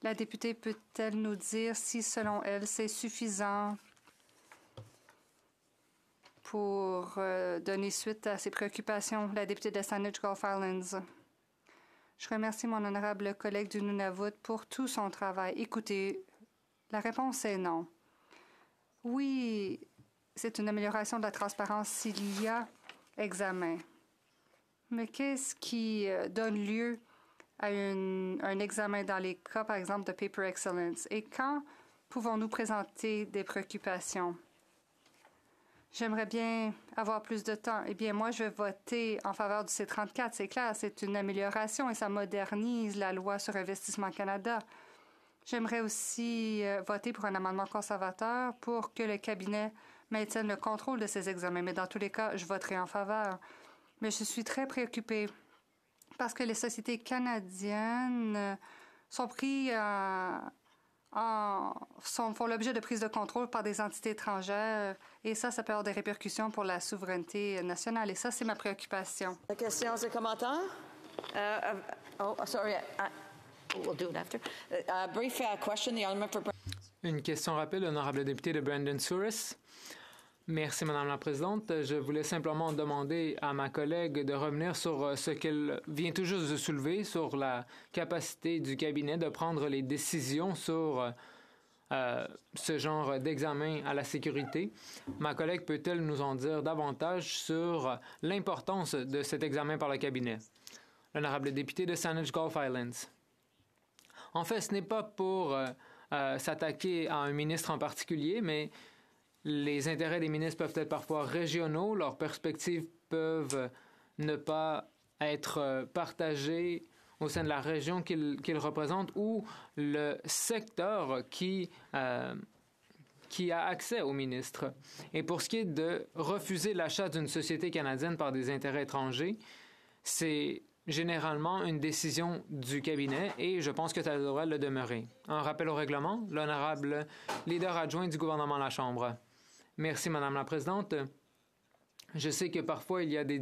La députée peut-elle nous dire si, selon elle, c'est suffisant pour donner suite à ses préoccupations? La députée de Saanich Gulf Islands. Je remercie mon honorable collègue du Nunavut pour tout son travail. Écoutez, la réponse est non. Oui, c'est une amélioration de la transparence s'il y a examen. Mais qu'est-ce qui donne lieu à un examen dans les cas, par exemple, de Paper Excellence? Et quand pouvons-nous présenter des préoccupations? J'aimerais bien avoir plus de temps. Eh bien, moi, je vais voter en faveur du C-34. C'est clair, c'est une amélioration et ça modernise la loi sur Investissement Canada. J'aimerais aussi voter pour un amendement conservateur pour que le cabinet maintienne le contrôle de ces examens. Mais dans tous les cas, je voterai en faveur. Mais je suis très préoccupée parce que les sociétés canadiennes sont prises font l'objet de prise de contrôle par des entités étrangères et ça peut avoir des répercussions pour la souveraineté nationale. Et ça, c'est ma préoccupation. La question, c'est commentaire? Sorry. We'll do it after. Brief question. The honourable for... Une question rapide, l'honorable député de Brandon Souris. Merci, Madame la Présidente. Je voulais simplement demander à ma collègue de revenir sur ce qu'elle vient tout juste de soulever, sur la capacité du cabinet de prendre les décisions sur ce genre d'examen à la sécurité. Ma collègue peut-elle nous en dire davantage sur l'importance de cet examen par le cabinet? L'honorable député de Saanich Gulf Islands. En fait, ce n'est pas pour s'attaquer à un ministre en particulier, mais les intérêts des ministres peuvent être parfois régionaux, leurs perspectives peuvent ne pas être partagées au sein de la région qu'ils représentent ou le secteur qui a accès aux ministres. Et pour ce qui est de refuser l'achat d'une société canadienne par des intérêts étrangers, c'est généralement une décision du cabinet et je pense que ça devrait le demeurer. Un rappel au règlement, l'honorable leader adjoint du gouvernement de la Chambre. Merci, Madame la Présidente. Je sais que parfois, il y a des